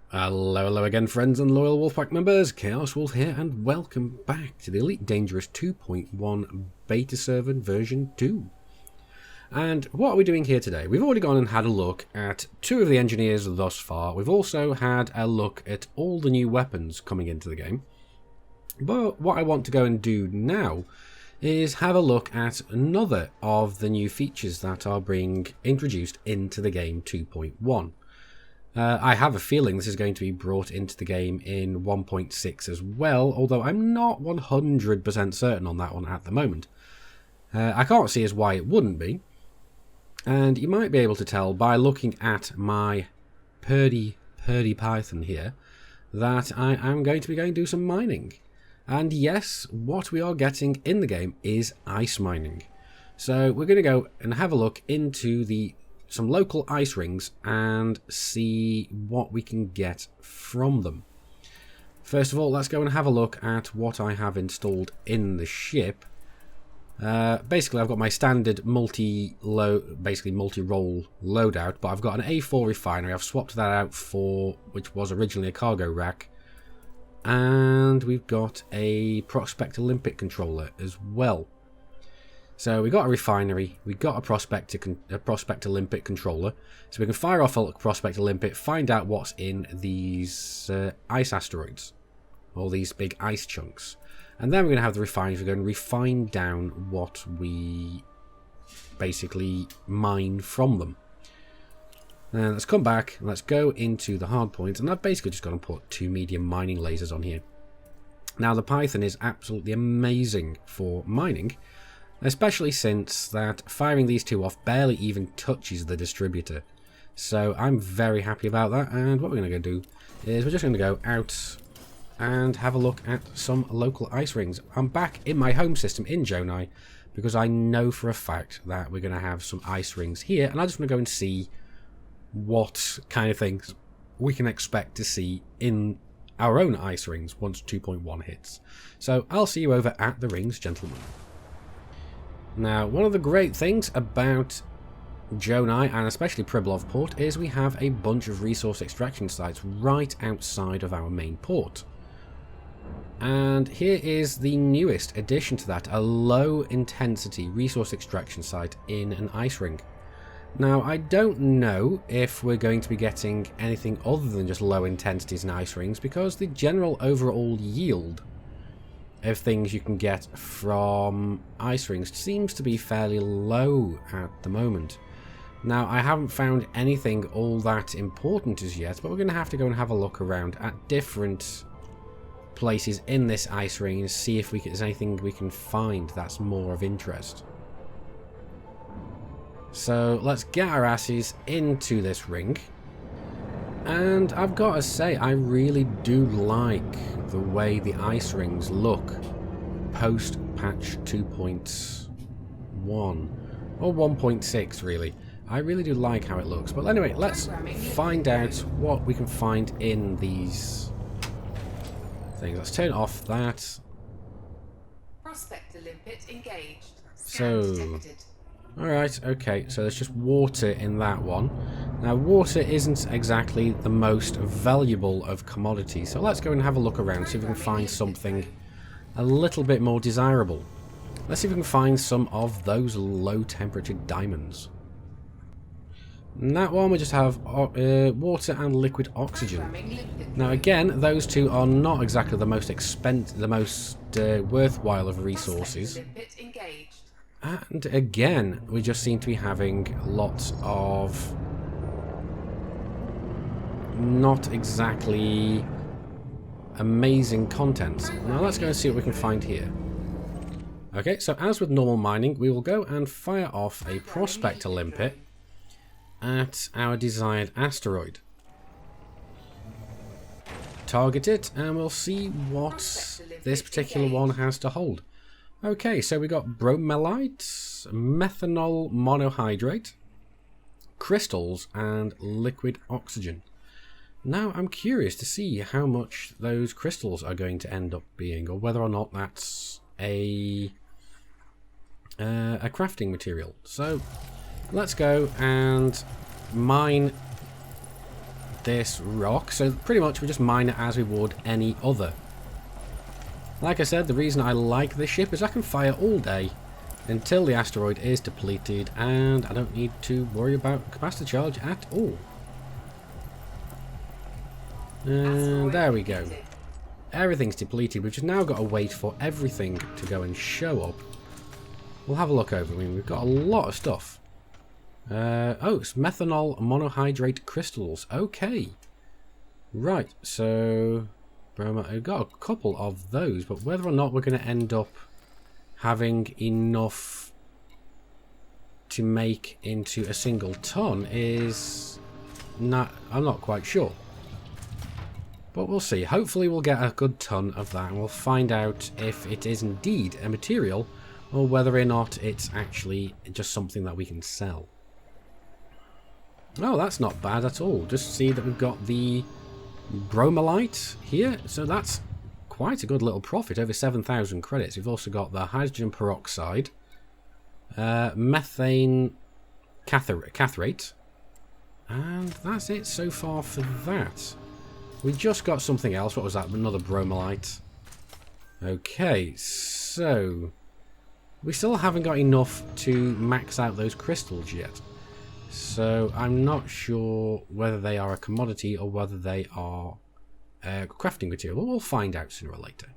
Hello again, friends and loyal Wolfpack members. Chaos Wolf here, and welcome back to the Elite Dangerous 2.1 beta server version 2. And what are we doing here today? We've already gone and had a look at two of the engineers thus far. We've also had a look at all the new weapons coming into the game. But what I want to go and do now is have a look at another of the new features that are being introduced into the game 2.1. I have a feeling this is going to be brought into the game in 1.6 as well, although I'm not 100% certain on that one at the moment. I can't see as why it wouldn't be, and you might be able to tell by looking at my Purdy Python here that I am going to be going to do some mining. And yes, what we are getting in the game is ice mining. So we're going to go and have a look into some local ice rings and see what we can get from them. First of all, let's go and have a look at what I have installed in the ship. Basically, I've got my standard multi-role loadout, but I've got an A4 refinery. I've swapped that out for which was originally a cargo rack, and we've got a Prospect Olympic controller as well. So we got a refinery, we got a Prospect Olympic controller, so we can fire off a Prospect Olympic, find out what's in these ice asteroids, all these big ice chunks, and then we're going to have the refinery. We're going to refine down what we basically mine from them. Now let's come back, and let's go into the hard points, and I've basically just got to put 2 medium mining lasers on here. Now the Python is absolutely amazing for mining, especially since that firing these two off barely even touches the distributor. So I'm very happy about that, and what we're going to do is we're just going to go out and have a look at some local ice rings. I'm back in my home system in Jonai because I know for a fact that we're going to have some ice rings here, and I just want to go and see what kind of things we can expect to see in our own ice rings once 2.1 hits. So I'll see you over at the rings, gentlemen. Now, one of the great things about Jonai, and especially Pribilov port, is we have a bunch of resource extraction sites right outside of our main port. And here is the newest addition to that, a low intensity resource extraction site in an ice ring. Now, I don't know if we're going to be getting anything other than just low intensities in ice rings, because the general overall yield of things you can get from ice rings seems to be fairly low at the moment. Now, I haven't found anything all that important as yet, but we're going to have to go and have a look around at different places in this ice ring and see if there's anything we can find that's more of interest. So let's get our asses into this ring. And I've got to say, I really do like the way the ice rings look post patch 2.1 or 1.6 really. I really do like how it looks. But anyway, let's find out what we can find in these things. Let's turn off that. Prospect Olympic engaged. So, alright, okay, so there's just water in that one. Now, water isn't exactly the most valuable of commodities, so let's go and have a look around, see if we can find something a little bit more desirable. Let's see if we can find some of those low-temperature diamonds. In that one, we just have water and liquid oxygen. Now, again, those two are not exactly the most worthwhile of resources. And again, we just seem to be having lots of not exactly amazing content. Now let's go and see what we can find here. Okay, so as with normal mining, we will go and fire off a Prospect Olympic at our desired asteroid. Target it, and we'll see what this particular one has to hold. Okay, so we got bromelite, methanol monohydrate, crystals, and liquid oxygen. Now, I'm curious to see how much those crystals are going to end up being, or whether or not that's a crafting material. So, let's go and mine this rock, so pretty much we just mine it as we would any other. Like I said, the reason I like this ship is I can fire all day until the asteroid is depleted, and I don't need to worry about capacitor charge at all. And there we go. Everything's depleted. We've just now got to wait for everything to go and show up. We'll have a look over. I mean, we've got a lot of stuff. Oh, it's methanol monohydrate crystals. Okay. Right, so we've got a couple of those, but whether or not we're going to end up having enough to make into a single ton is not, I'm not quite sure. But we'll see. Hopefully we'll get a good ton of that and we'll find out if it is indeed a material or whether or not it's actually just something that we can sell. Oh, that's not bad at all. Just see that we've got the bromolite here. So that's quite a good little profit, over 7,000 credits. We've also got the hydrogen peroxide, methane catharate, and that's it so far for that. We just got something else. What was that? Another bromolite. Okay, so we still haven't got enough to max out those crystals yet. So I'm not sure whether they are a commodity or whether they are crafting material. But we'll find out sooner or later.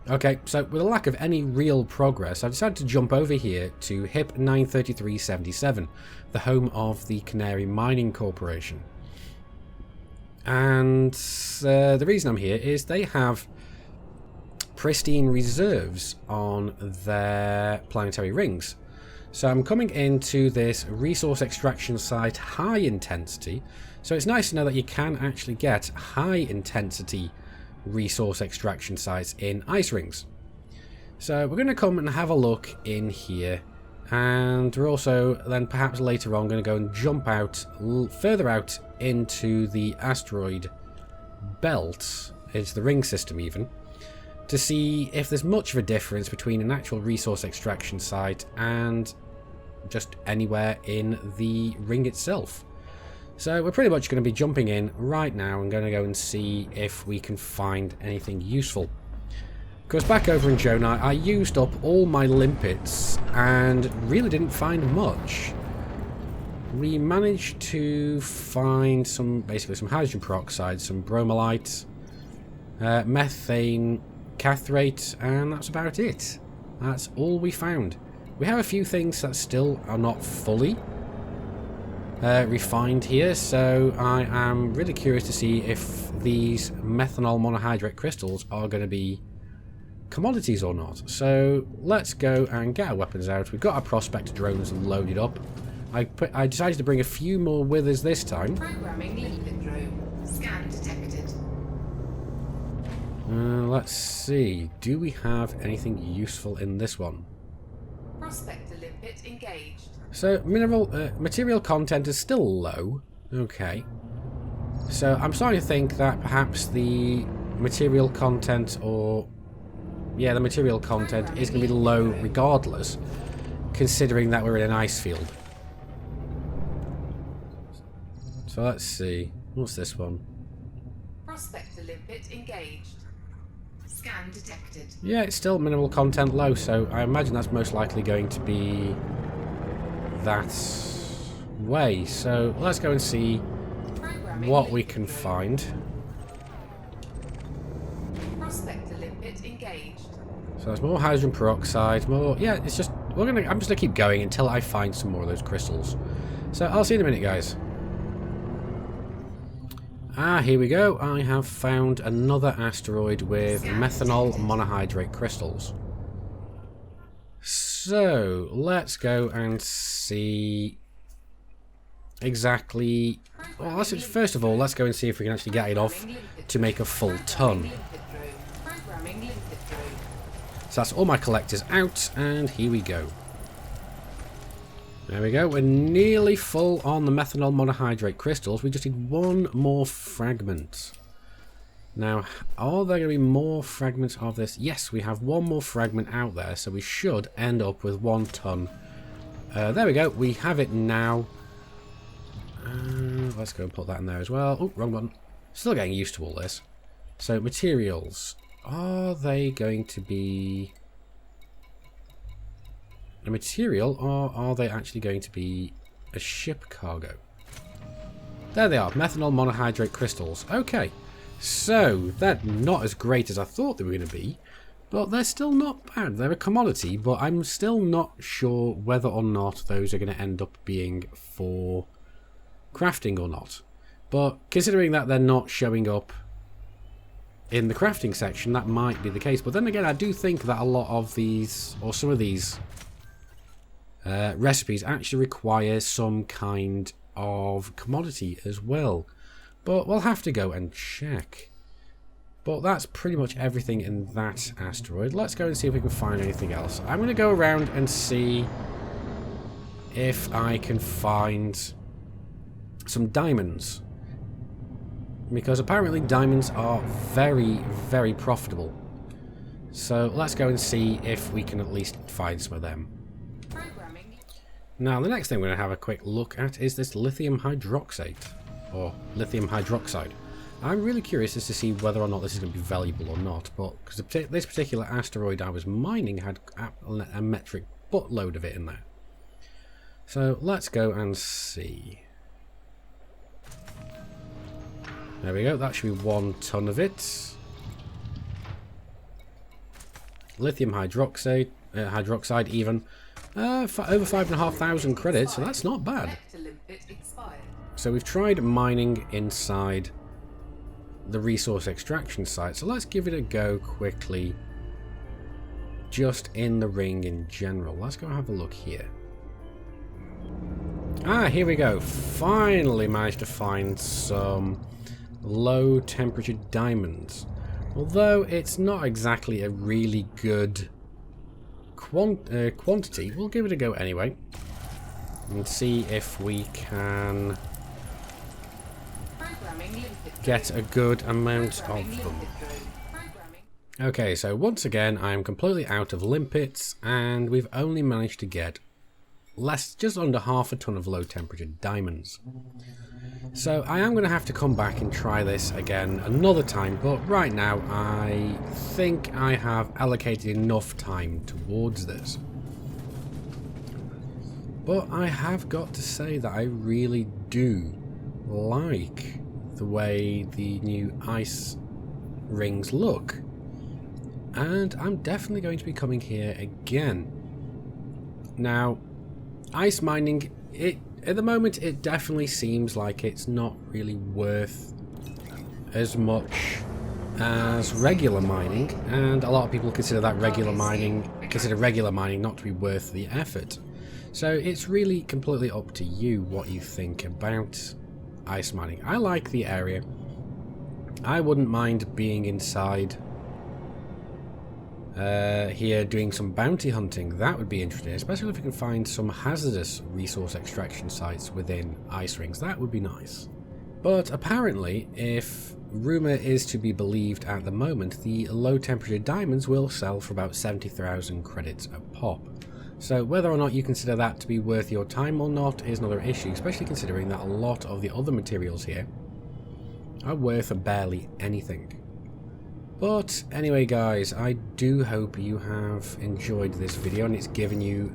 Okay, so with a lack of any real progress, I've decided to jump over here to HIP 93377, the home of the Canary Mining Corporation. And the reason I'm here is they have pristine reserves on their planetary rings. So I'm coming into this resource extraction site high intensity. So it's nice to know that you can actually get high intensity resource extraction sites in ice rings. So we're going to come and have a look in here. And we're also then perhaps later on going to go and jump out further out into the asteroid belt, into the ring system even, to see if there's much of a difference between an actual resource extraction site and just anywhere in the ring itself. So we're pretty much going to be jumping in right now and going to go and see if we can find anything useful. Because back over in Jonai, I used up all my limpets and really didn't find much. We managed to find basically some hydrogen peroxide, some bromolite, methane catharate, and that's about it. That's all we found. We have a few things that still are not fully refined here, so I am really curious to see if these methanol monohydrate crystals are going to be commodities or not. So let's go and get our weapons out. We've got our prospector drones loaded up. I decided to bring a few more with us this time. Programming limpet drone. Scan detected. Let's see. Do we have anything useful in this one? Prospector limpet engaged. So material content is still low. Okay. So I'm starting to think that perhaps the material content the material content is going to be low regardless, considering that we're in an ice field. So let's see. What's this one? Prospector limpet engaged. Scan detected. Yeah, it's still minimal content low, so I imagine that's most likely going to be that way. So let's go and see what we can find. Prospector limpet engaged. So there's more hydrogen peroxide, more. Yeah, it's just I'm just gonna keep going until I find some more of those crystals. So I'll see you in a minute, guys. Here we go. I have found another asteroid with methanol monohydrate crystals. So let's go and see exactly. Well, first of all, let's go and see if we can actually get it off to make a full ton. So that's all my collectors out, and here we go. There we go. We're nearly full on the methanol monohydrate crystals. We just need one more fragment. Now, are there going to be more fragments of this? Yes, we have one more fragment out there, so we should end up with 1 ton. There we go. We have it now. Let's go and put that in there as well. Oh, wrong button. Still getting used to all this. So, materials. Are they going to be a material, or are they actually going to be a ship cargo? There they are. Methanol monohydrate crystals. Okay. So, they're not as great as I thought they were going to be, but they're still not bad. They're a commodity, but I'm still not sure whether or not those are going to end up being for crafting or not. But considering that they're not showing up in the crafting section, that might be the case. But then again, I do think that a lot of these, or some of these recipes actually require some kind of commodity as well. But we'll have to go and check. But that's pretty much everything in that asteroid. Let's go and see if we can find anything else. I'm going to go around and see if I can find some diamonds. Because apparently diamonds are very, very profitable. So let's go and see if we can at least find some of them. Now the next thing we're going to have a quick look at is this lithium hydroxide. Or lithium hydroxide. I'm really curious as to see whether or not this is going to be valuable or not, but because this particular asteroid I was mining had a metric buttload of it in there. So let's go and see. There we go, that should be 1 ton of it. Lithium hydroxide, even. For over 5,500 credits, so that's not bad. So we've tried mining inside the resource extraction site, so let's give it a go quickly just in the ring in general. Let's go have a look here. Ah, here we go. Finally managed to find some low temperature diamonds, although it's not exactly a really good quantity. We'll give it a go anyway and see if we can get a good amount of them. Okay, so once again I am completely out of limpets, and we've only managed to get just under half a ton of low temperature diamonds. So I am going to have to come back and try this again another time, but right now I think I have allocated enough time towards this. But I have got to say that I really do like the way the new ice rings look, and I'm definitely going to be coming here again. Now, ice mining, at the moment it definitely seems like it's not really worth as much as regular mining, and a lot of people consider regular mining not to be worth the effort. So it's really completely up to you what you think about ice mining. I like the area. I wouldn't mind being inside here doing some bounty hunting. That would be interesting, especially if we can find some hazardous resource extraction sites within ice rings. That would be nice. But apparently, if rumour is to be believed at the moment, the low temperature diamonds will sell for about 70,000 credits a pop. So whether or not you consider that to be worth your time or not is another issue, especially considering that a lot of the other materials here are worth barely anything. But anyway guys, I do hope you have enjoyed this video and it's given you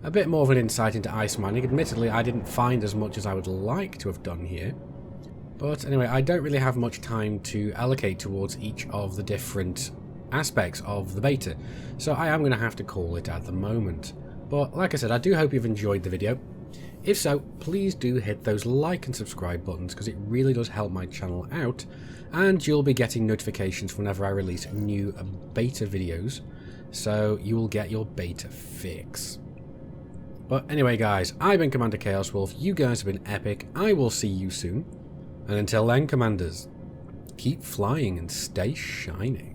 a bit more of an insight into ice mining. Admittedly, I didn't find as much as I would like to have done here. But anyway, I don't really have much time to allocate towards each of the different aspects of the beta, so I am going to have to call it at the moment. But like I said, I do hope you've enjoyed the video. If so, please do hit those like and subscribe buttons, because it really does help my channel out, and you'll be getting notifications whenever I release new beta videos, so you will get your beta fix. But anyway guys, I've been Commander Chaos Wolf, you guys have been epic, I will see you soon, and until then Commanders, keep flying and stay shining.